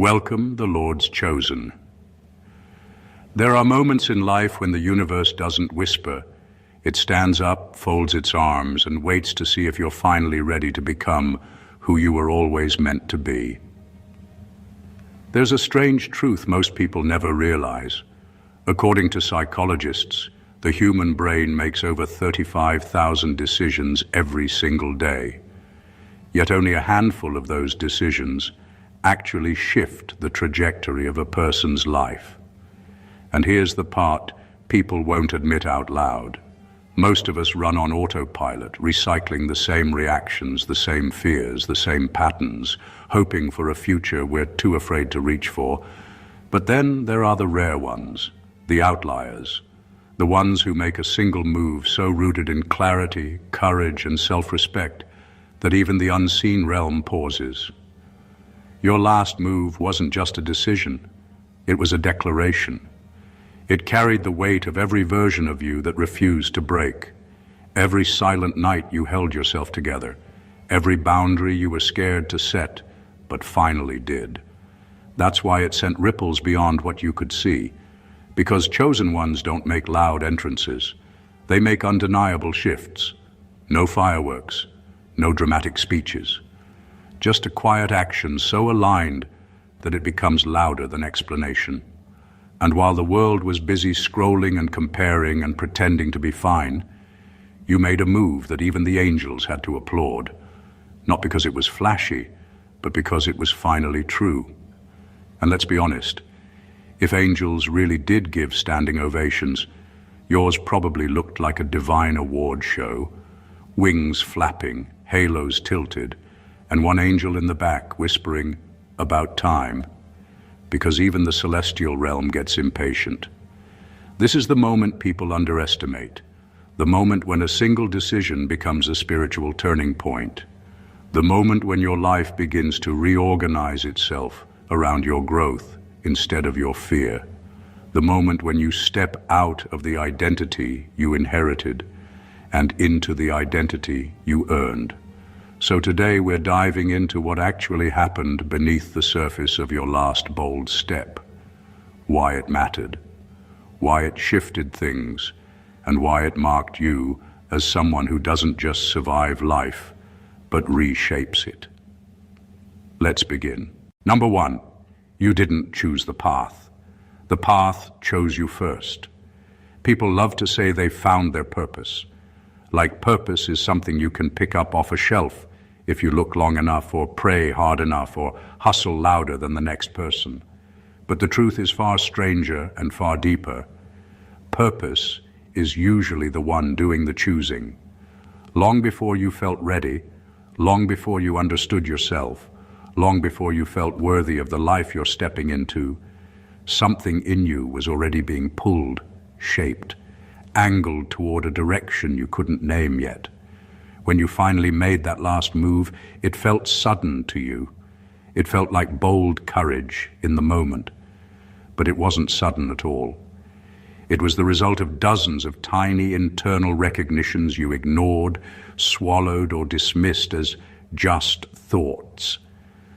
Welcome, the Lord's chosen. There are moments in life when the universe doesn't whisper. It stands up, folds its arms, and waits to see if you're finally ready to become who you were always meant to be. There's a strange truth most people never realize. According to psychologists, the human brain makes over 35,000 decisions every single day. Yet only a handful of those decisions actually shift the trajectory of a person's life. And here's the part people won't admit out loud. Most of us run on autopilot, recycling the same reactions, the same fears, the same patterns, hoping for a future we're too afraid to reach for. But then there are the rare ones, the outliers, the ones who make a single move so rooted in clarity, courage, and self-respect that even the unseen realm pauses. Your last move wasn't just a decision, it was a declaration. It carried the weight of every version of you that refused to break. Every silent night you held yourself together. Every boundary you were scared to set, but finally did. That's why it sent ripples beyond what you could see. Because chosen ones don't make loud entrances. They make undeniable shifts. No fireworks, no dramatic speeches. Just a quiet action so aligned that it becomes louder than explanation. And while the world was busy scrolling and comparing and pretending to be fine, you made a move that even the angels had to applaud. Not because it was flashy, but because it was finally true. And let's be honest, if angels really did give standing ovations, yours probably looked like a divine award show, wings flapping, halos tilted, and one angel in the back whispering, "About time," because even the celestial realm gets impatient. This is the moment people underestimate, the moment when a single decision becomes a spiritual turning point, the moment when your life begins to reorganize itself around your growth instead of your fear, the moment when you step out of the identity you inherited and into the identity you earned. So today we're diving into what actually happened beneath the surface of your last bold step, why it mattered, why it shifted things, and why it marked you as someone who doesn't just survive life, but reshapes it. Let's begin. Number one, you didn't choose the path. The path chose you first. People love to say they found their purpose, like purpose is something you can pick up off a shelf if you look long enough or pray hard enough or hustle louder than the next person. But the truth is far stranger and far deeper. Purpose is usually the one doing the choosing. Long before you felt ready, long before you understood yourself, long before you felt worthy of the life you're stepping into, something in you was already being pulled, shaped, angled toward a direction you couldn't name yet. When you finally made that last move, it felt sudden to you. It felt like bold courage in the moment. But it wasn't sudden at all. It was the result of dozens of tiny internal recognitions you ignored, swallowed, or dismissed as just thoughts.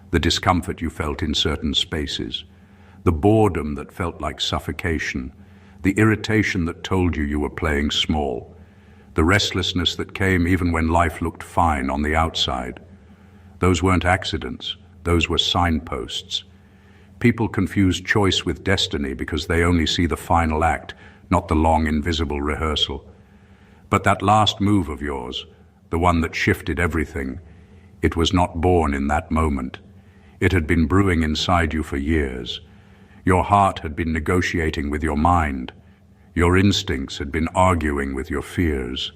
The discomfort you felt in certain spaces, the boredom that felt like suffocation, the irritation that told you were playing small, the restlessness that came even when life looked fine on the outside. Those weren't accidents, those were signposts. People confuse choice with destiny because they only see the final act, not the long invisible rehearsal. But that last move of yours, the one that shifted everything, it was not born in that moment. It had been brewing inside you for years. Your heart had been negotiating with your mind. Your instincts had been arguing with your fears.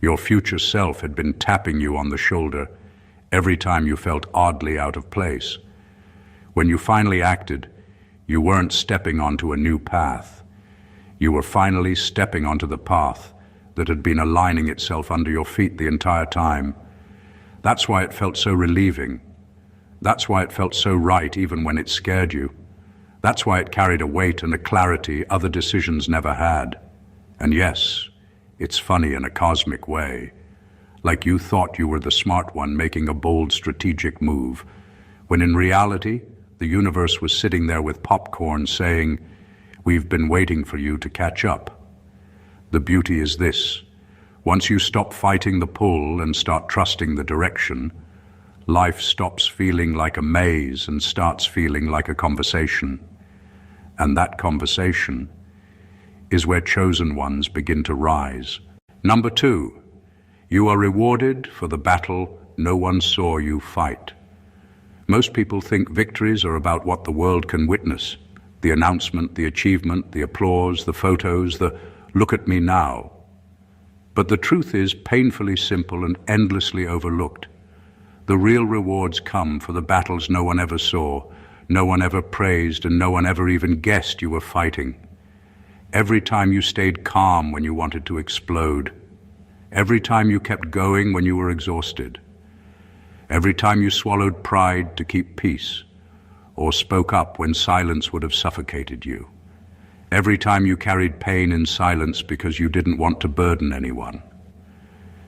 Your future self had been tapping you on the shoulder every time you felt oddly out of place. When you finally acted, you weren't stepping onto a new path. You were finally stepping onto the path that had been aligning itself under your feet the entire time. That's why it felt so relieving. That's why it felt so right even when it scared you. That's why it carried a weight and a clarity other decisions never had. And yes, it's funny in a cosmic way. Like you thought you were the smart one making a bold strategic move, when in reality, The universe was sitting there with popcorn saying, "We've been waiting for you to catch up." The beauty is this: once you stop fighting the pull and start trusting the direction, life stops feeling like a maze and starts feeling like a conversation. And that conversation is where chosen ones begin to rise. Number 2, you are rewarded for the battle no one saw you fight. Most people think victories are about what the world can witness: the announcement, the achievement, the applause, the photos, the "look at me now." But the truth is painfully simple and endlessly overlooked. The real rewards come for the battles no one ever saw, no one ever praised, and no one ever even guessed you were fighting. Every time you stayed calm when you wanted to explode. Every time you kept going when you were exhausted. Every time you swallowed pride to keep peace, or spoke up when silence would have suffocated you. Every time you carried pain in silence because you didn't want to burden anyone.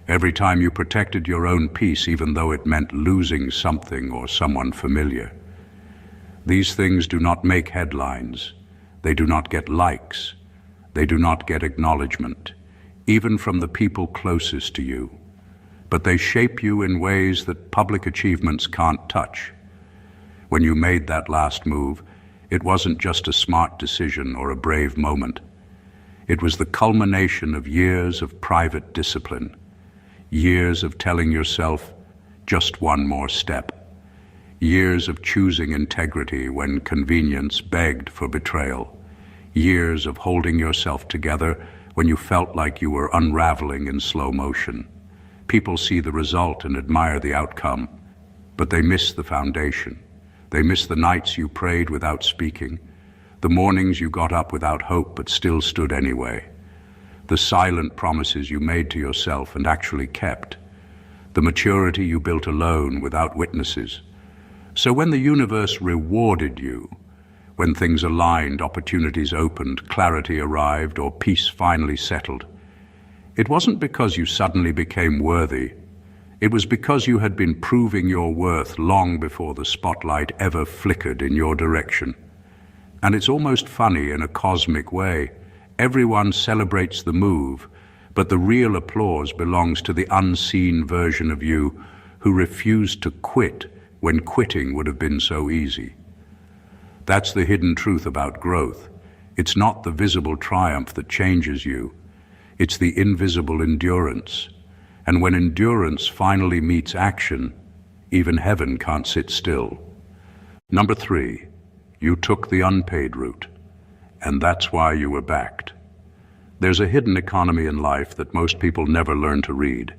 Every time you protected your own peace even though it meant losing something or someone familiar. These things do not make headlines. They do not get likes. They do not get acknowledgement, even from the people closest to you. But they shape you in ways that public achievements can't touch. When you made that last move, it wasn't just a smart decision or a brave moment. It was the culmination of years of private discipline, years of telling yourself just one more step, years of choosing integrity when convenience begged for betrayal, years of holding yourself together when you felt like you were unraveling in slow motion. People see the result and admire the outcome, but they miss the foundation. They miss the nights you prayed without speaking, the mornings you got up without hope but still stood anyway, the silent promises you made to yourself and actually kept, the maturity you built alone without witnesses. So when the universe rewarded you, when things aligned, opportunities opened, clarity arrived, or peace finally settled, it wasn't because you suddenly became worthy. It was because you had been proving your worth long before the spotlight ever flickered in your direction. And it's almost funny in a cosmic way. Everyone celebrates the move, but the real applause belongs to the unseen version of you who refused to quit when quitting would have been so easy. That's the hidden truth about growth. It's not the visible triumph that changes you. It's the invisible endurance. And when endurance finally meets action, even heaven can't sit still. Number 3, you took the unpaid route, and that's why you were backed. There's a hidden economy in life that most people never learn to read.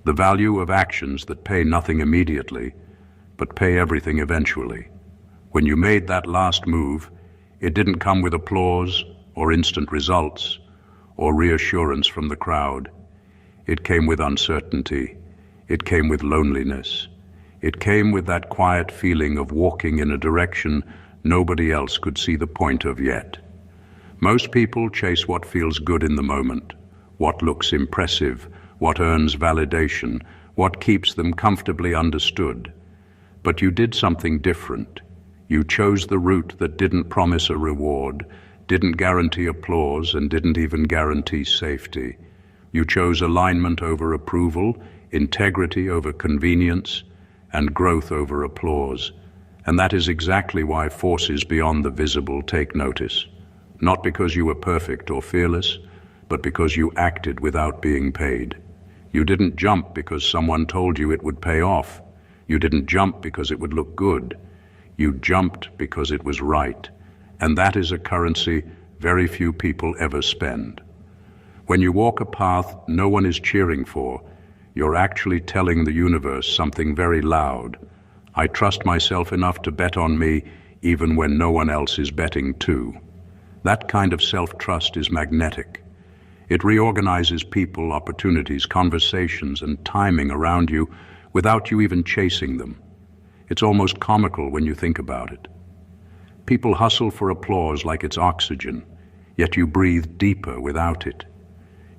The value of actions that pay nothing immediately, but pay everything eventually. When you made that last move, it didn't come with applause or instant results or reassurance from the crowd. It came with uncertainty. It came with loneliness. It came with that quiet feeling of walking in a direction nobody else could see the point of yet. Most people chase what feels good in the moment, what looks impressive, what earns validation, what keeps them comfortably understood. But you did something different. You chose the route that didn't promise a reward, didn't guarantee applause, and didn't even guarantee safety. You chose alignment over approval, integrity over convenience, and growth over applause. And that is exactly why forces beyond the visible take notice. Not because you were perfect or fearless, but because you acted without being paid. You didn't jump because someone told you it would pay off. You didn't jump because it would look good. You jumped because it was right. And that is a currency very few people ever spend. When you walk a path no one is cheering for, you're actually telling the universe something very loud. I trust myself enough to bet on me even when no one else is betting too. That kind of self-trust is magnetic. It reorganizes people, opportunities, conversations, and timing around you without you even chasing them. It's almost comical when you think about it. People hustle for applause like it's oxygen, yet you breathe deeper without it.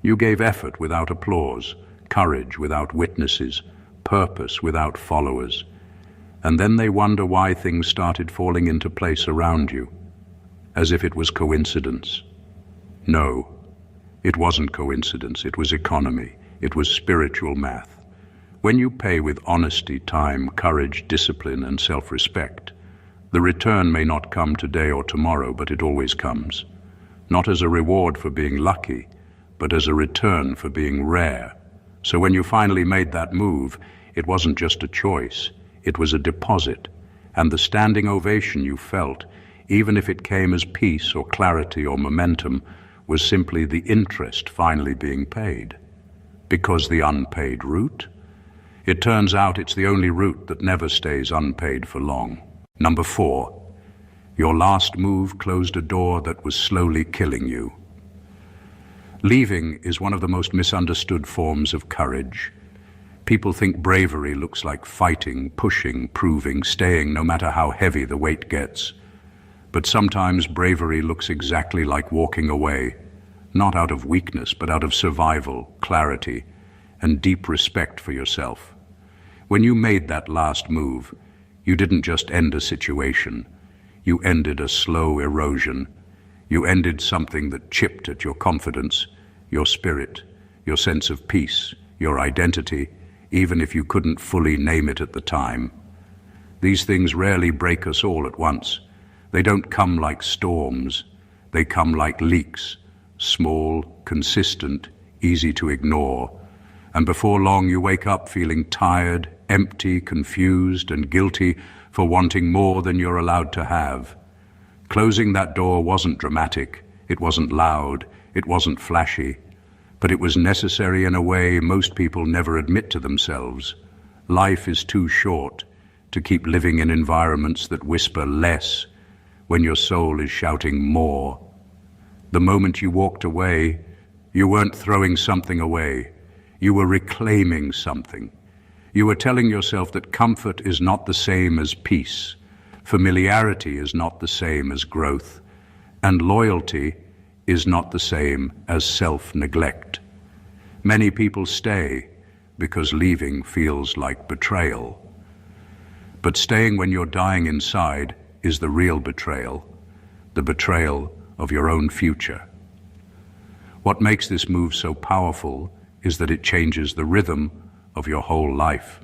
You gave effort without applause, courage without witnesses, purpose without followers. And then they wonder why things started falling into place around you, as if it was coincidence. No, it wasn't coincidence, it was economy, it was spiritual math. When you pay with honesty, time, courage, discipline, and self-respect, the return may not come today or tomorrow, but it always comes. Not as a reward for being lucky, but as a return for being rare. So when you finally made that move, it wasn't just a choice, it was a deposit. And the standing ovation you felt, even if it came as peace or clarity or momentum, was simply the interest finally being paid. Because the unpaid route? It turns out it's the only route that never stays unpaid for long. Number 4, your last move closed a door that was slowly killing you. Leaving is one of the most misunderstood forms of courage. People think bravery looks like fighting, pushing, proving, staying, no matter how heavy the weight gets. But sometimes bravery looks exactly like walking away, not out of weakness, but out of survival, clarity, and deep respect for yourself. When you made that last move, you didn't just end a situation. You ended a slow erosion. You ended something that chipped at your confidence, your spirit, your sense of peace, your identity, even if you couldn't fully name it at the time. These things rarely break us all at once. They don't come like storms. They come like leaks, small, consistent, easy to ignore. And before long you wake up feeling tired, empty, confused, and guilty for wanting more than you're allowed to have. Closing that door wasn't dramatic, it wasn't loud, it wasn't flashy, but it was necessary in a way most people never admit to themselves. Life is too short to keep living in environments that whisper less when your soul is shouting more. The moment you walked away, you weren't throwing something away. You were reclaiming something. You were telling yourself that comfort is not the same as peace, familiarity is not the same as growth, and loyalty is not the same as self-neglect. Many people stay because leaving feels like betrayal. But staying when you're dying inside is the real betrayal, the betrayal of your own future. What makes this move so powerful is that it changes the rhythm of your whole life.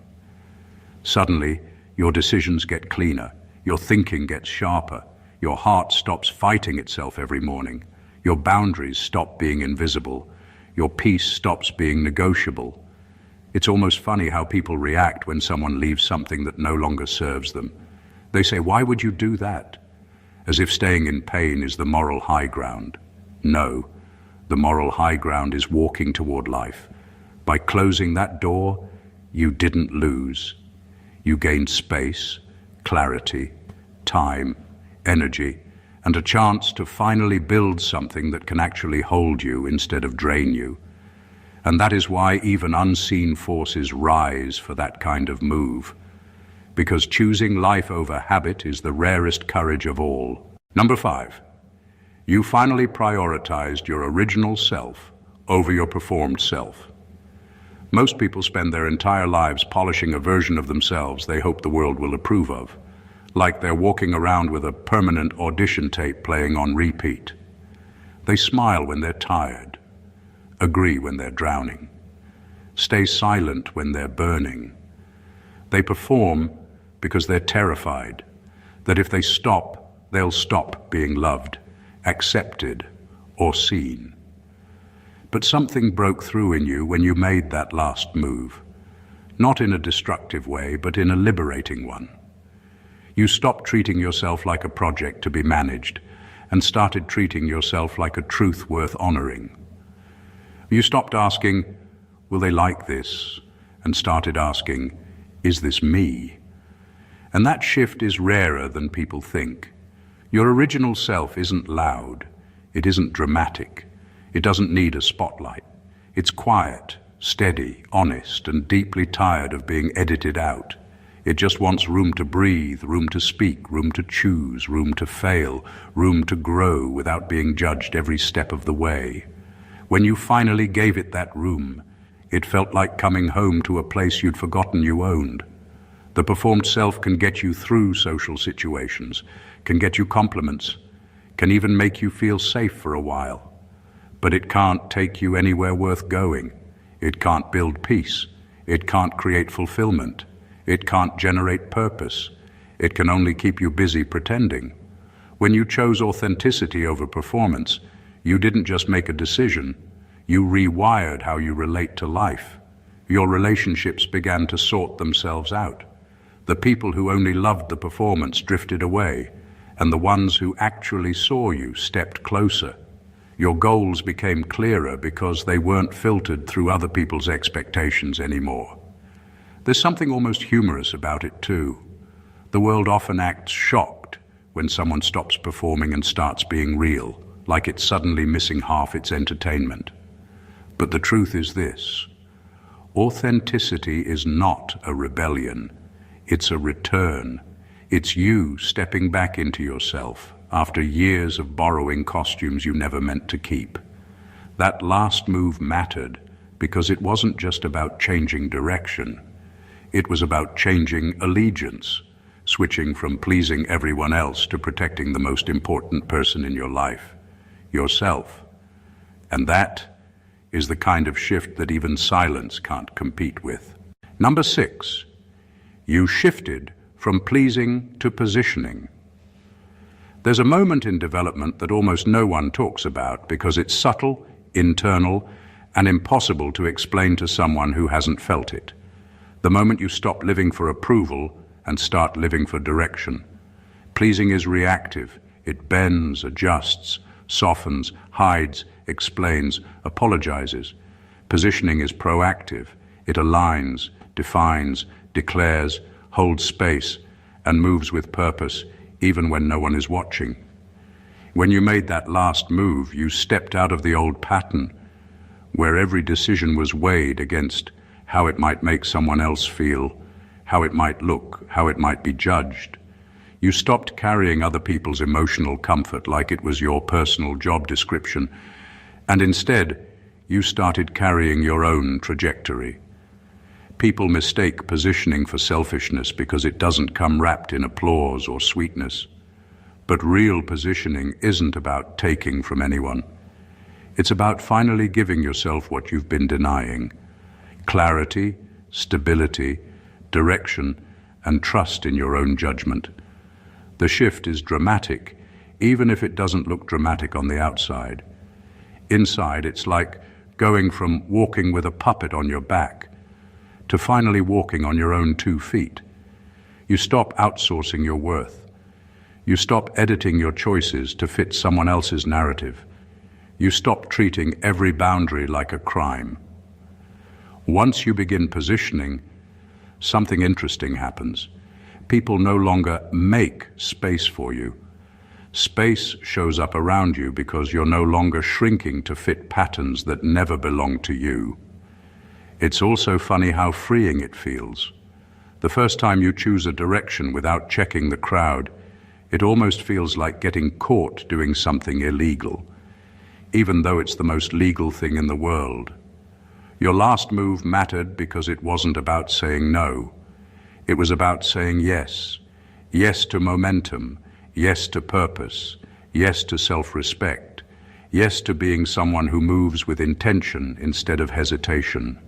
Suddenly, your decisions get cleaner, your thinking gets sharper, your heart stops fighting itself every morning, your boundaries stop being invisible, your peace stops being negotiable. It's almost funny how people react when someone leaves something that no longer serves them. They say, "Why would you do that?" As if staying in pain is the moral high ground. No, the moral high ground is walking toward life. By closing that door, you didn't lose. You gained space, clarity, time, energy, and a chance to finally build something that can actually hold you instead of drain you. And that is why even unseen forces rise for that kind of move. Because choosing life over habit is the rarest courage of all. Number 5, you finally prioritized your original self over your performed self. Most people spend their entire lives polishing a version of themselves they hope the world will approve of, like they're walking around with a permanent audition tape playing on repeat. They smile when they're tired, agree when they're drowning, stay silent when they're burning. They perform because they're terrified that if they stop, they'll stop being loved, accepted, or seen. But something broke through in you when you made that last move. Not in a destructive way, but in a liberating one. You stopped treating yourself like a project to be managed and started treating yourself like a truth worth honoring. You stopped asking, "Will they like this?" and started asking, "Is this me?" And that shift is rarer than people think. Your original self isn't loud. It isn't dramatic. It doesn't need a spotlight. It's quiet, steady, honest, and deeply tired of being edited out. It just wants room to breathe, room to speak, room to choose, room to fail, room to grow without being judged every step of the way. When you finally gave it that room, it felt like coming home to a place you'd forgotten you owned. The performed self can get you through social situations, can get you compliments, can even make you feel safe for a while. But it can't take you anywhere worth going. It can't build peace. It can't create fulfillment. It can't generate purpose. It can only keep you busy pretending. When you chose authenticity over performance, you didn't just make a decision, you rewired how you relate to life. Your relationships began to sort themselves out. The people who only loved the performance drifted away, and the ones who actually saw you stepped closer. Your goals became clearer because they weren't filtered through other people's expectations anymore. There's something almost humorous about it too. The world often acts shocked when someone stops performing and starts being real, like it's suddenly missing half its entertainment. But the truth is this: authenticity is not a rebellion, it's a return. It's you stepping back into yourself after years of borrowing costumes you never meant to keep. That last move mattered because it wasn't just about changing direction. It was about changing allegiance, switching from pleasing everyone else to protecting the most important person in your life, yourself. And that is the kind of shift that even silence can't compete with. Number 6, you shifted from pleasing to positioning. There's a moment in development that almost no one talks about because it's subtle, internal, and impossible to explain to someone who hasn't felt it. The moment you stop living for approval and start living for direction. Pleasing is reactive. It bends, adjusts, softens, hides, explains, apologizes. Positioning is proactive. It aligns, defines, declares, holds space, and moves with purpose, even when no one is watching. When you made that last move, you stepped out of the old pattern, where every decision was weighed against how it might make someone else feel, how it might look, how it might be judged. You stopped carrying other people's emotional comfort like it was your personal job description, and instead, you started carrying your own trajectory. People mistake positioning for selfishness because it doesn't come wrapped in applause or sweetness. But real positioning isn't about taking from anyone. It's about finally giving yourself what you've been denying: clarity, stability, direction, and trust in your own judgment. The shift is dramatic, even if it doesn't look dramatic on the outside. Inside, it's like going from walking with a puppet on your back to finally walking on your own 2 feet. You stop outsourcing your worth. You stop editing your choices to fit someone else's narrative. You stop treating every boundary like a crime. Once you begin positioning, something interesting happens. People no longer make space for you. Space shows up around you because you're no longer shrinking to fit patterns that never belonged to you. It's also funny how freeing it feels. The first time you choose a direction without checking the crowd, it almost feels like getting caught doing something illegal, even though it's the most legal thing in the world. Your last move mattered because it wasn't about saying no. It was about saying yes. Yes to momentum. Yes to purpose. Yes to self-respect. Yes to being someone who moves with intention instead of hesitation.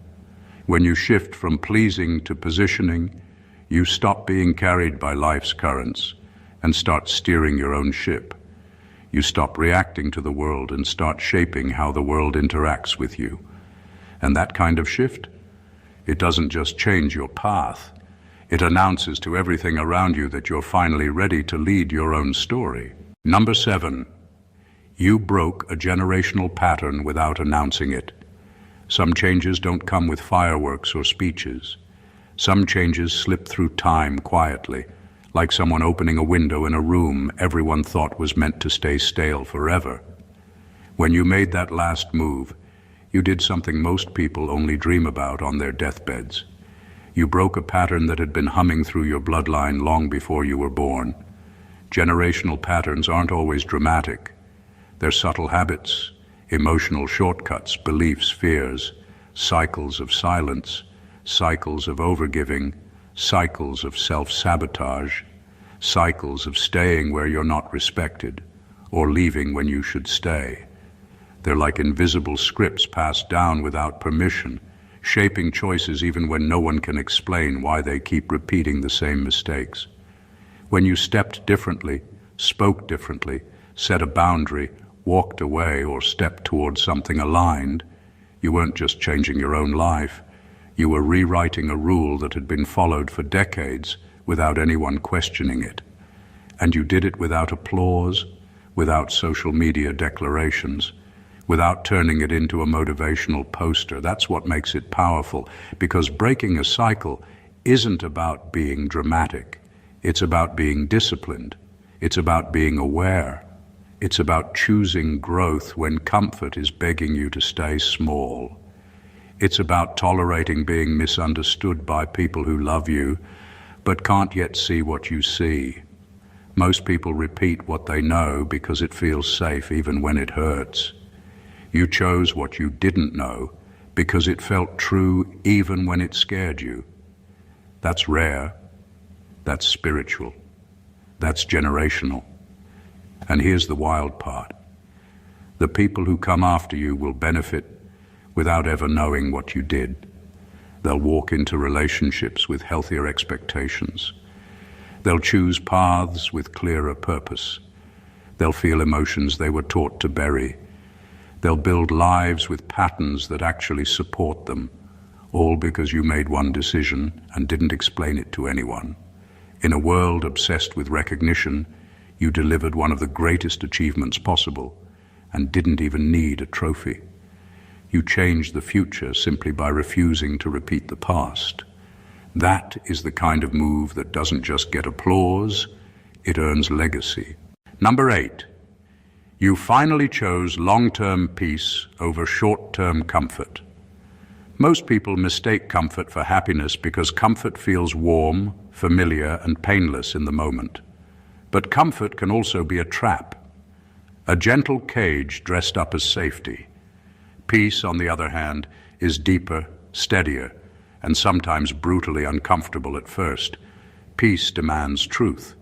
When you shift from pleasing to positioning, you stop being carried by life's currents and start steering your own ship. You stop reacting to the world and start shaping how the world interacts with you. And that kind of shift, it doesn't just change your path. It announces to everything around you that you're finally ready to lead your own story. Number 7, you broke a generational pattern without announcing it. Some changes don't come with fireworks or speeches. Some changes slip through time quietly, like someone opening a window in a room everyone thought was meant to stay stale forever. When you made that last move, you did something most people only dream about on their deathbeds. You broke a pattern that had been humming through your bloodline long before you were born. Generational patterns aren't always dramatic. They're subtle habits, emotional shortcuts, beliefs, fears, cycles of silence, cycles of overgiving, cycles of self-sabotage, cycles of staying where you're not respected, or leaving when you should stay. They're like invisible scripts passed down without permission, shaping choices even when no one can explain why they keep repeating the same mistakes. When you stepped differently, spoke differently, set a boundary, walked away, or stepped towards something aligned, you weren't just changing your own life, you were rewriting a rule that had been followed for decades without anyone questioning it. And you did it without applause, without social media declarations, without turning it into a motivational poster. That's what makes it powerful, because breaking a cycle isn't about being dramatic. It's about being disciplined. It's about being aware. It's about choosing growth when comfort is begging you to stay small. It's about tolerating being misunderstood by people who love you, but can't yet see what you see. Most people repeat what they know because it feels safe even when it hurts. You chose what you didn't know because it felt true even when it scared you. That's rare. That's spiritual. That's generational. And here's the wild part. The people who come after you will benefit without ever knowing what you did. They'll walk into relationships with healthier expectations. They'll choose paths with clearer purpose. They'll feel emotions they were taught to bury. They'll build lives with patterns that actually support them, all because you made one decision and didn't explain it to anyone. In a world obsessed with recognition, you delivered one of the greatest achievements possible and didn't even need a trophy. You changed the future simply by refusing to repeat the past. That is the kind of move that doesn't just get applause, it earns legacy. Number 8, you finally chose long-term peace over short-term comfort. Most people mistake comfort for happiness because comfort feels warm, familiar, and painless in the moment. But comfort can also be a trap, a gentle cage dressed up as safety. Peace, on the other hand, is deeper, steadier, and sometimes brutally uncomfortable at first. Peace demands truth.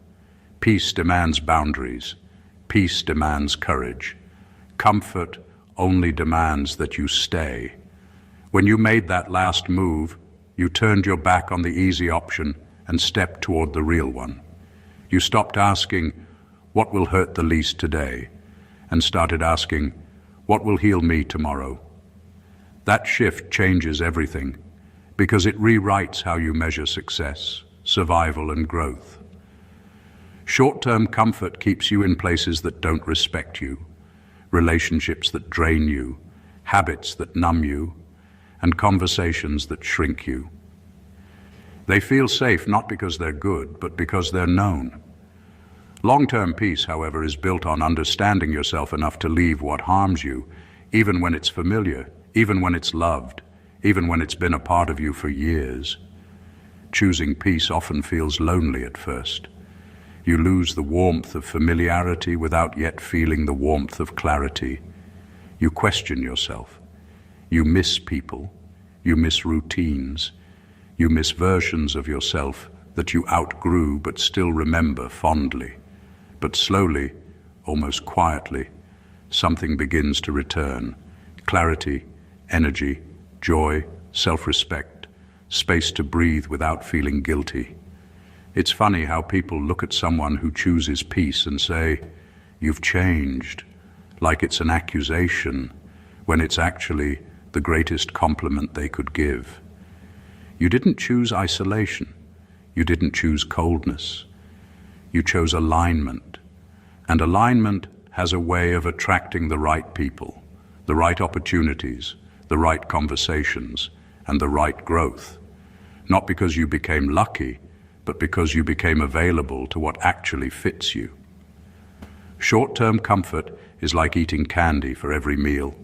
Peace demands boundaries. Peace demands courage. Comfort only demands that you stay. When you made that last move, you turned your back on the easy option and stepped toward the real one. You stopped asking, what will hurt the least today? And started asking, what will heal me tomorrow? That shift changes everything because it rewrites how you measure success, survival, and growth. Short-term comfort keeps you in places that don't respect you, relationships that drain you, habits that numb you, and conversations that shrink you. They feel safe not because they're good, but because they're known. Long-term peace, however, is built on understanding yourself enough to leave what harms you, even when it's familiar, even when it's loved, even when it's been a part of you for years. Choosing peace often feels lonely at first. You lose the warmth of familiarity without yet feeling the warmth of clarity. You question yourself. You miss people. You miss routines. You miss versions of yourself that you outgrew but still remember fondly. But slowly, almost quietly, something begins to return. Clarity, energy, joy, self-respect, space to breathe without feeling guilty. It's funny how people look at someone who chooses peace and say, "You've changed," like it's an accusation, when it's actually the greatest compliment they could give. You didn't choose isolation. You didn't choose coldness. You chose alignment. And alignment has a way of attracting the right people, the right opportunities, the right conversations, and the right growth. Not because you became lucky, but because you became available to what actually fits you. Short-term comfort is like eating candy for every meal.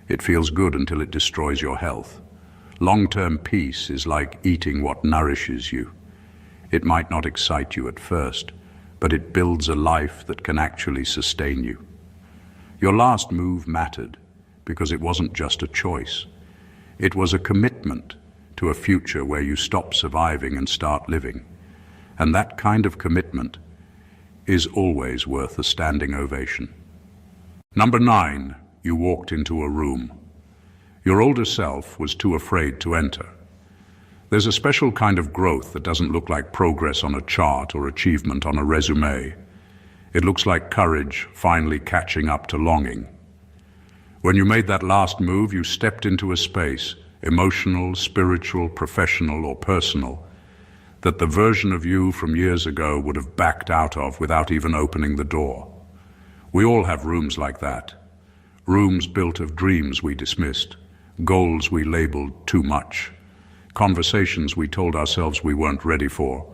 It feels good until it destroys your health. Long-term peace is like eating what nourishes you. It might not excite you at first, but it builds a life that can actually sustain you. Your last move mattered because it wasn't just a choice. It was a commitment to a future where you stop surviving and start living. And that kind of commitment is always worth a standing ovation. Number 9, you walked into a room. Your older self was too afraid to enter. There's a special kind of growth that doesn't look like progress on a chart or achievement on a resume. It looks like courage finally catching up to longing. When you made that last move, you stepped into a space, emotional, spiritual, professional, or personal, that the version of you from years ago would have backed out of without even opening the door. We all have rooms like that. Rooms built of dreams we dismissed, goals we labeled too much, conversations we told ourselves we weren't ready for,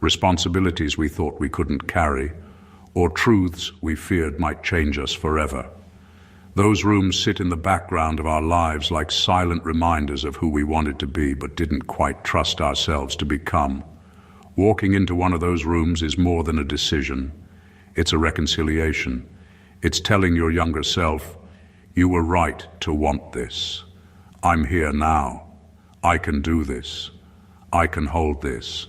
responsibilities we thought we couldn't carry, or truths we feared might change us forever. Those rooms sit in the background of our lives like silent reminders of who we wanted to be but didn't quite trust ourselves to become. Walking into one of those rooms is more than a decision. It's a reconciliation. It's telling your younger self, you were right to want this. I'm here now. I can do this. I can hold this.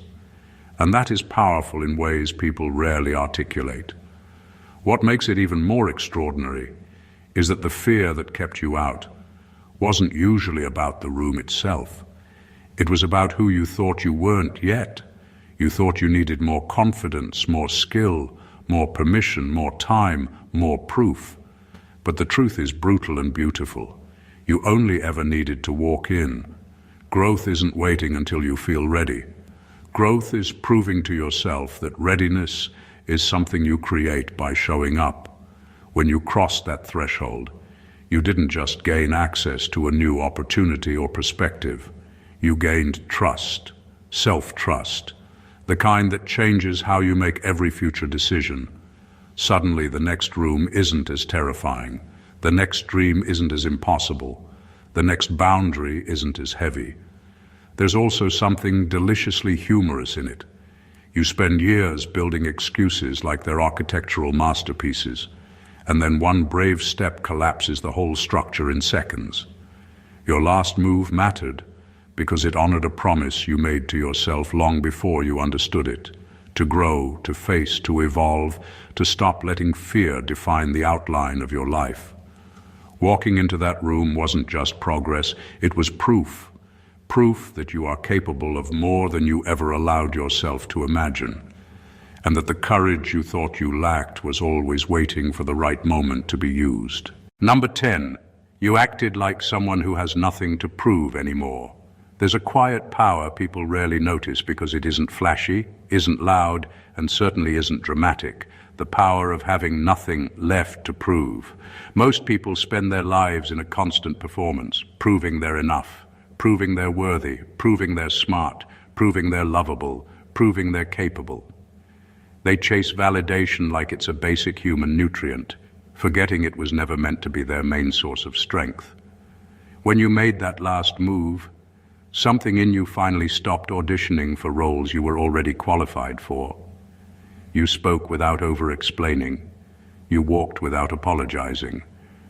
And that is powerful in ways people rarely articulate. What makes it even more extraordinary is that the fear that kept you out wasn't usually about the room itself. It was about who you thought you weren't yet. You thought you needed more confidence, more skill, more permission, more time, more proof. But the truth is brutal and beautiful. You only ever needed to walk in. Growth isn't waiting until you feel ready. Growth is proving to yourself that readiness is something you create by showing up. When you crossed that threshold, you didn't just gain access to a new opportunity or perspective. You gained trust, self-trust, the kind that changes how you make every future decision. Suddenly, the next room isn't as terrifying. The next dream isn't as impossible. The next boundary isn't as heavy. There's also something deliciously humorous in it. You spend years building excuses like they're architectural masterpieces, and then one brave step collapses the whole structure in seconds. Your last move mattered because it honored a promise you made to yourself long before you understood it. To grow, to face, to evolve, to stop letting fear define the outline of your life. Walking into that room wasn't just progress, it was proof. Proof that you are capable of more than you ever allowed yourself to imagine, and that the courage you thought you lacked was always waiting for the right moment to be used. Number 10, you acted like someone who has nothing to prove anymore. There's a quiet power people rarely notice because it isn't flashy, isn't loud, and certainly isn't dramatic. The power of having nothing left to prove. Most people spend their lives in a constant performance, proving they're enough, proving they're worthy, proving they're smart, proving they're lovable, proving they're capable. They chase validation like it's a basic human nutrient, forgetting it was never meant to be their main source of strength. When you made that last move, something in you finally stopped auditioning for roles you were already qualified for. You spoke without over-explaining. You walked without apologizing.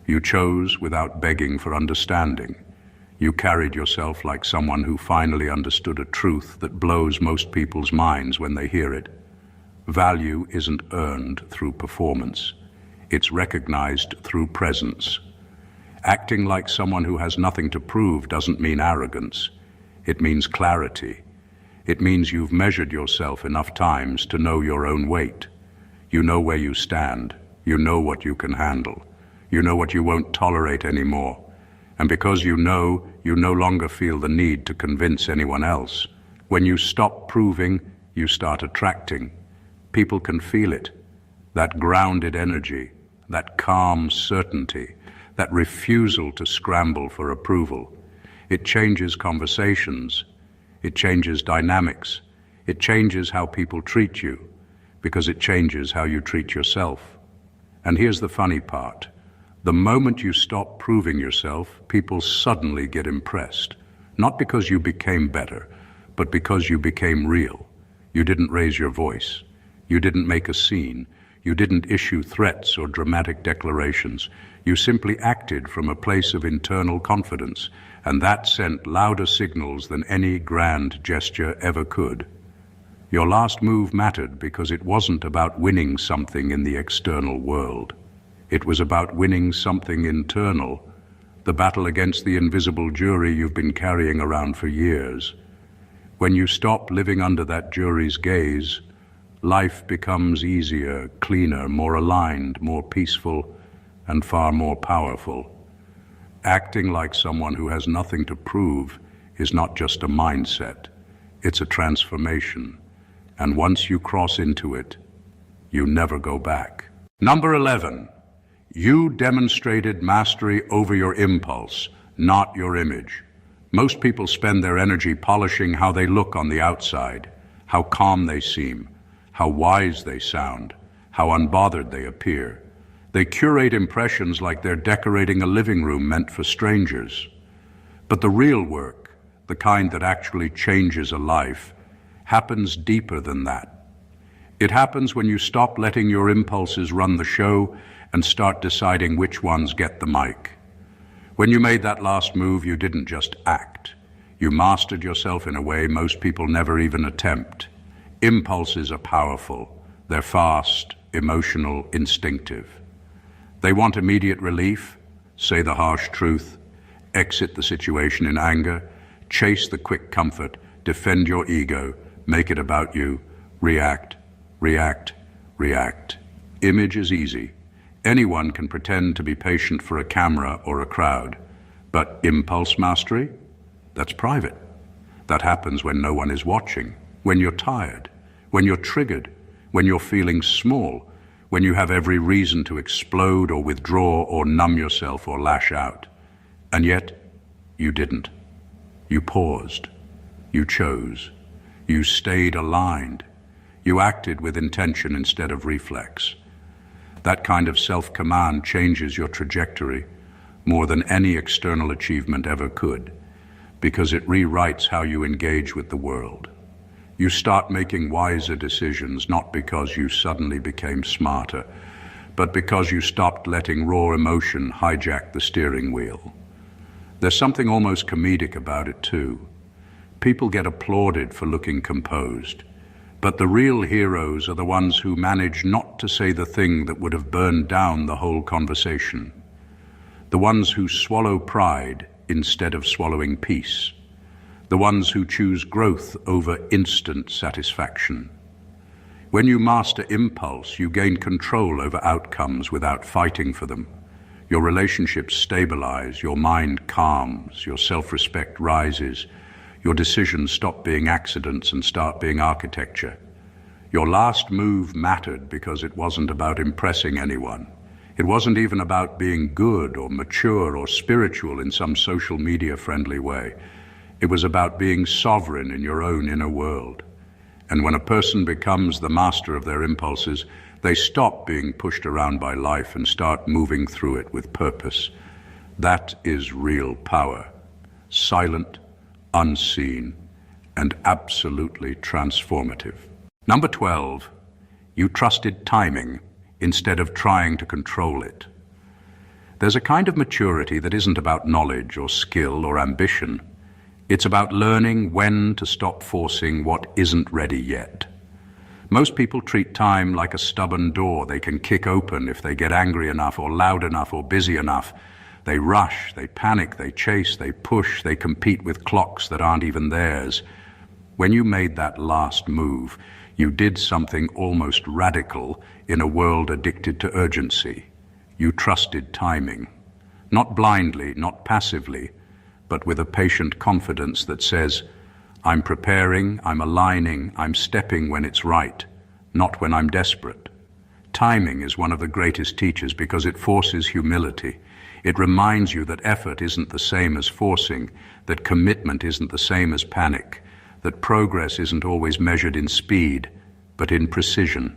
You chose without begging for understanding. You carried yourself like someone who finally understood a truth that blows most people's minds when they hear it. Value isn't earned through performance. It's recognized through presence. Acting like someone who has nothing to prove doesn't mean arrogance. It means clarity. It means you've measured yourself enough times to know your own weight. You know where you stand. You know what you can handle. You know what you won't tolerate anymore. And because you no longer feel the need to convince anyone else. When you stop proving, you start attracting. People can feel it. That grounded energy, that calm certainty, that refusal to scramble for approval. It changes conversations. It changes dynamics. It changes how people treat you, because it changes how you treat yourself. And here's the funny part. The moment you stop proving yourself, people suddenly get impressed. Not because you became better, but because you became real. You didn't raise your voice. You didn't make a scene. You didn't issue threats or dramatic declarations. You simply acted from a place of internal confidence. and that sent louder signals than any grand gesture ever could. Your last move mattered because it wasn't about winning something in the external world. It was about winning something internal, the battle against the invisible jury you've been carrying around for years. When you stop living under that jury's gaze, life becomes easier, cleaner, more aligned, more peaceful, and far more powerful. Acting like someone who has nothing to prove is not just a mindset, it's a transformation. And once you cross into it, you never go back. Number 11, you demonstrated mastery over your impulse, not your image. Most people spend their energy polishing how they look on the outside, how calm they seem, how wise they sound, how unbothered they appear. They curate impressions like they're decorating a living room meant for strangers. But the real work, the kind that actually changes a life, happens deeper than that. It happens when you stop letting your impulses run the show and start deciding which ones get the mic. When you made that last move, you didn't just act. You mastered yourself in a way most people never even attempt. Impulses are powerful. They're fast, emotional, instinctive. They want immediate relief, say the harsh truth, exit the situation in anger, chase the quick comfort, defend your ego, make it about you, react, react, react. Image is easy. Anyone can pretend to be patient for a camera or a crowd. But impulse mastery? That's private. That happens when no one is watching, when you're tired, when you're triggered, when you're feeling small, when you have every reason to explode or withdraw or numb yourself or lash out. And yet, you didn't. You paused. You chose. You stayed aligned. You acted with intention instead of reflex. That kind of self-command changes your trajectory more than any external achievement ever could, because it rewrites how you engage with the world. You start making wiser decisions, not because you suddenly became smarter, but because you stopped letting raw emotion hijack the steering wheel. There's something almost comedic about it too. People get applauded for looking composed, but the real heroes are the ones who manage not to say the thing that would have burned down the whole conversation. The ones who swallow pride instead of swallowing peace. The ones who choose growth over instant satisfaction. When you master impulse, you gain control over outcomes without fighting for them. Your relationships stabilize, your mind calms, your self-respect rises, your decisions stop being accidents and start being architecture. Your last move mattered because it wasn't about impressing anyone. It wasn't even about being good or mature or spiritual in some social media friendly way. It was about being sovereign in your own inner world. And when a person becomes the master of their impulses, they stop being pushed around by life and start moving through it with purpose. That is real power. Silent, unseen, and absolutely transformative. Number 12, you trusted timing instead of trying to control it. There's a kind of maturity that isn't about knowledge or skill or ambition. It's about learning when to stop forcing what isn't ready yet. Most people treat time like a stubborn door they can kick open if they get angry enough or loud enough or busy enough. They rush, they panic, they chase, they push, they compete with clocks that aren't even theirs. When you made that last move, you did something almost radical in a world addicted to urgency. You trusted timing. Not blindly, not passively, but with a patient confidence that says, I'm preparing, I'm aligning, I'm stepping when it's right, not when I'm desperate. Timing is one of the greatest teachers because it forces humility. It reminds you that effort isn't the same as forcing, that commitment isn't the same as panic, that progress isn't always measured in speed, but in precision.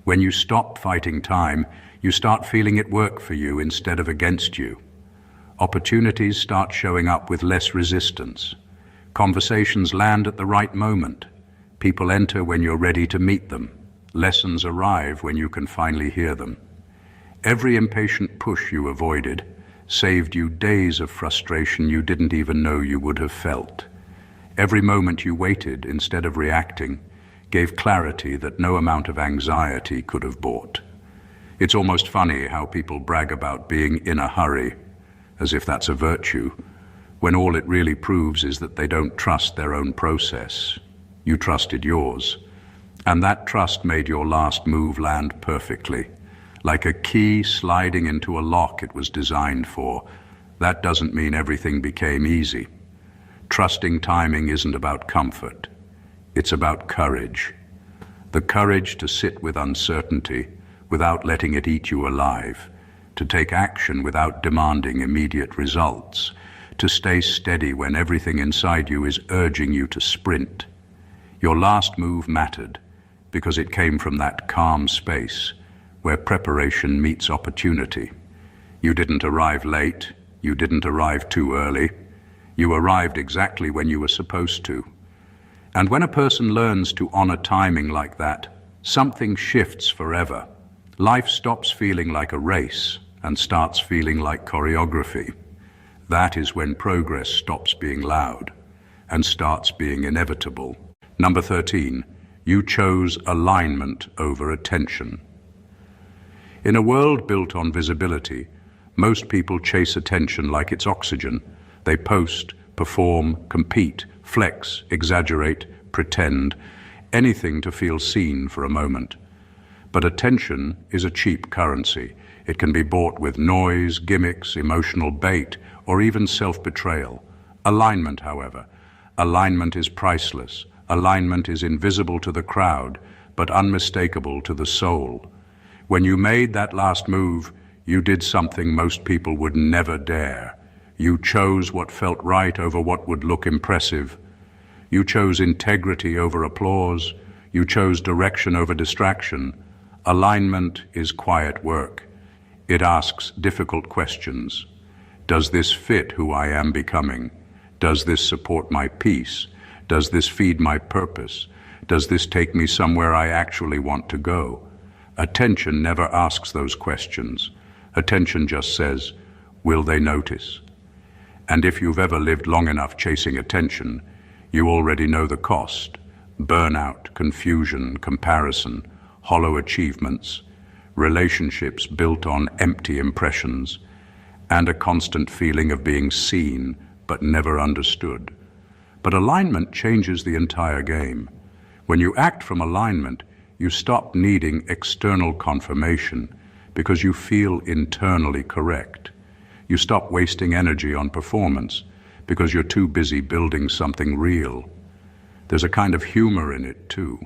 When you stop fighting time, you start feeling it work for you instead of against you. Opportunities start showing up with less resistance. Conversations land at the right moment. People enter when you're ready to meet them. Lessons arrive when you can finally hear them. Every impatient push you avoided, saved you days of frustration you didn't even know you would have felt. Every moment you waited instead of reacting gave clarity that no amount of anxiety could have bought. It's almost funny how people brag about being in a hurry, as if that's a virtue, when all it really proves is that they don't trust their own process. You trusted yours, and that trust made your last move land perfectly, like a key sliding into a lock it was designed for. That doesn't mean everything became easy. Trusting timing isn't about comfort. It's about courage. The courage to sit with uncertainty without letting it eat you alive, to take action without demanding immediate results, to stay steady when everything inside you is urging you to sprint. Your last move mattered because it came from that calm space where preparation meets opportunity. You didn't arrive late, you didn't arrive too early. You arrived exactly when you were supposed to. And when a person learns to honor timing like that, something shifts forever. Life stops feeling like a race and starts feeling like choreography. That is when progress stops being loud and starts being inevitable. Number 13, you chose alignment over attention. In a world built on visibility, most people chase attention like it's oxygen. They post, perform, compete, flex, exaggerate, pretend, anything to feel seen for a moment. But attention is a cheap currency. It can be bought with noise, gimmicks, emotional bait, or even self-betrayal. Alignment, however, alignment is priceless. Alignment is invisible to the crowd, but unmistakable to the soul. When you made that last move, you did something most people would never dare. You chose what felt right over what would look impressive. You chose integrity over applause. You chose direction over distraction. Alignment is quiet work. It asks difficult questions. Does this fit who I am becoming? Does this support my peace? Does this feed my purpose? Does this take me somewhere I actually want to go? Attention never asks those questions. Attention just says, will they notice? And if you've ever lived long enough chasing attention, you already know the cost. Burnout, confusion, comparison, hollow achievements, relationships built on empty impressions, and a constant feeling of being seen but never understood. But alignment changes the entire game. When you act from alignment, you stop needing external confirmation because you feel internally correct. You stop wasting energy on performance because you're too busy building something real. There's a kind of humor in it, too.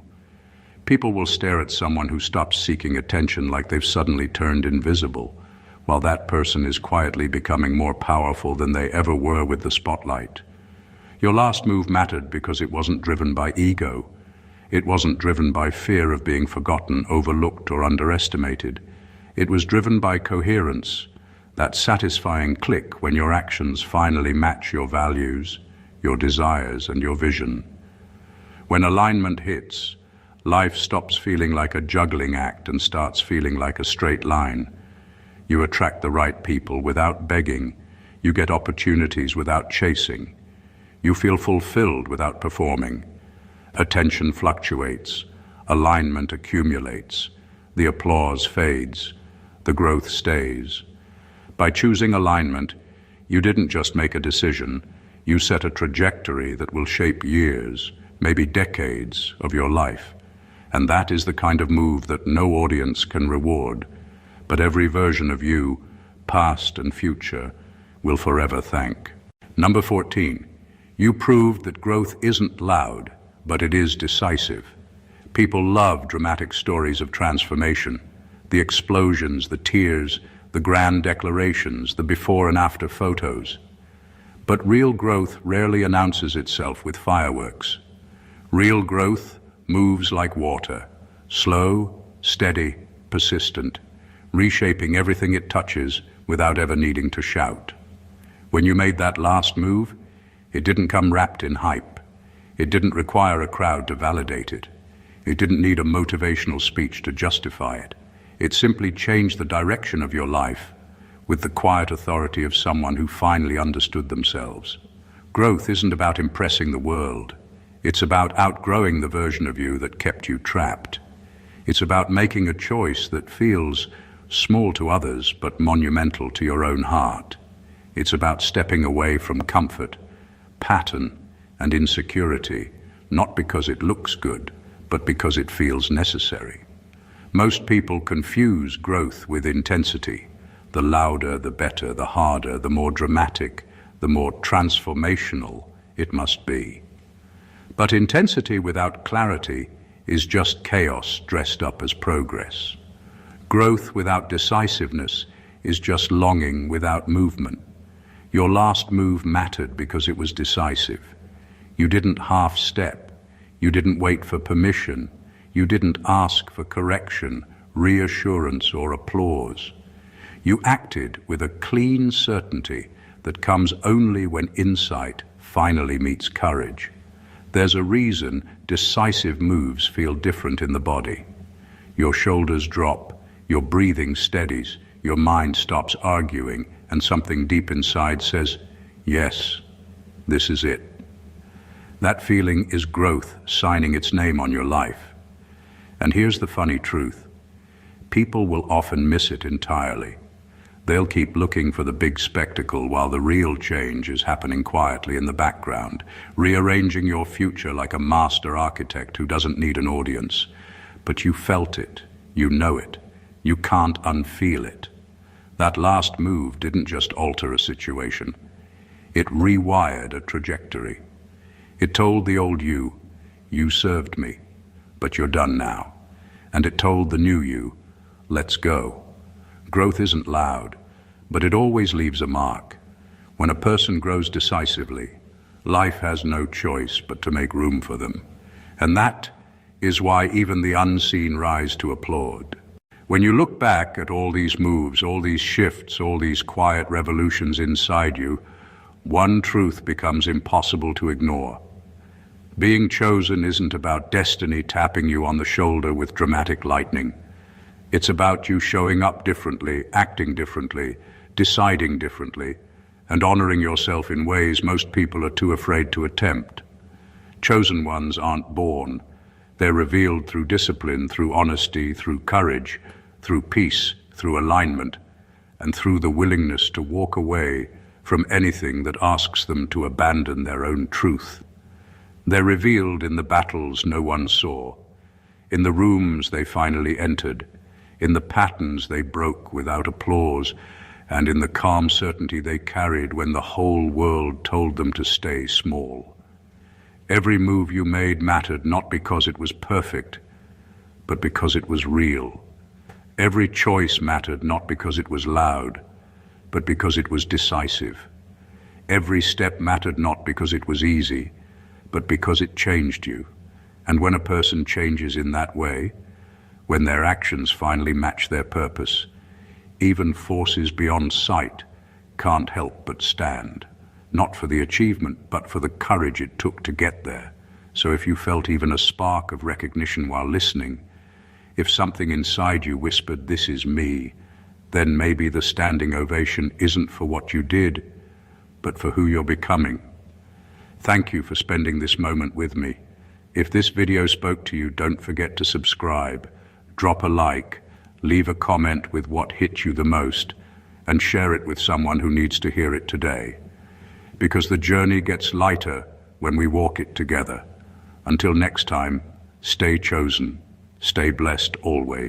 People will stare at someone who stops seeking attention like they've suddenly turned invisible, while that person is quietly becoming more powerful than they ever were with the spotlight. Your last move mattered because it wasn't driven by ego. It wasn't driven by fear of being forgotten, overlooked, or underestimated. It was driven by coherence, that satisfying click when your actions finally match your values, your desires, and your vision. When alignment hits, life stops feeling like a juggling act and starts feeling like a straight line. You attract the right people without begging. You get opportunities without chasing. You feel fulfilled without performing. Attention fluctuates. Alignment accumulates. The applause fades. The growth stays. By choosing alignment, you didn't just make a decision. You set a trajectory that will shape years, maybe decades, of your life. And that is the kind of move that no audience can reward, but every version of you, past and future, will forever thank. Number 14, you proved that growth isn't loud, but it is decisive. People love dramatic stories of transformation, the explosions, the tears, the grand declarations, the before and after photos. But real growth rarely announces itself with fireworks. Real growth moves like water, slow, steady, persistent, reshaping everything it touches without ever needing to shout. When you made that last move, it didn't come wrapped in hype. It didn't require a crowd to validate it. It didn't need a motivational speech to justify it. It simply changed the direction of your life with the quiet authority of someone who finally understood themselves. Growth isn't about impressing the world. It's about outgrowing the version of you that kept you trapped. It's about making a choice that feels small to others but monumental to your own heart. It's about stepping away from comfort, pattern, and insecurity, not because it looks good, but because it feels necessary. Most people confuse growth with intensity. The louder, the better, the harder, the more dramatic, the more transformational it must be. But intensity without clarity is just chaos dressed up as progress. Growth without decisiveness is just longing without movement. Your last move mattered because it was decisive. You didn't half-step. You didn't wait for permission. You didn't ask for correction, reassurance, or applause. You acted with a clean certainty that comes only when insight finally meets courage. There's a reason decisive moves feel different in the body. Your shoulders drop, your breathing steadies, your mind stops arguing, and something deep inside says, yes, this is it. That feeling is growth signing its name on your life. And here's the funny truth. People will often miss it entirely. They'll keep looking for the big spectacle while the real change is happening quietly in the background, rearranging your future like a master architect who doesn't need an audience. But you felt it, you know it, you can't unfeel it. That last move didn't just alter a situation. It rewired a trajectory. It told the old you served me, but you're done now. And it told the new you, let's go. Growth isn't loud, but it always leaves a mark. When a person grows decisively, life has no choice but to make room for them. And that is why even the unseen rise to applaud. When you look back at all these moves, all these shifts, all these quiet revolutions inside you, one truth becomes impossible to ignore. Being chosen isn't about destiny tapping you on the shoulder with dramatic lightning. It's about you showing up differently, acting differently, deciding differently, and honoring yourself in ways most people are too afraid to attempt. Chosen ones aren't born. They're revealed through discipline, through honesty, through courage, through peace, through alignment, and through the willingness to walk away from anything that asks them to abandon their own truth. They're revealed in the battles no one saw, in the rooms they finally entered, in the patterns they broke without applause, and in the calm certainty they carried when the whole world told them to stay small. Every move you made mattered not because it was perfect, but because it was real. Every choice mattered not because it was loud, but because it was decisive. Every step mattered not because it was easy, but because it changed you. And when a person changes in that way, when their actions finally match their purpose, even forces beyond sight can't help but stand. Not for the achievement, but for the courage it took to get there. So if you felt even a spark of recognition while listening, if something inside you whispered, "This is me," then maybe the standing ovation isn't for what you did, but for who you're becoming. Thank you for spending this moment with me. If this video spoke to you, don't forget to subscribe, drop a like, leave a comment with what hit you the most, and share it with someone who needs to hear it today. Because the journey gets lighter when we walk it together. Until next time, stay chosen, stay blessed always.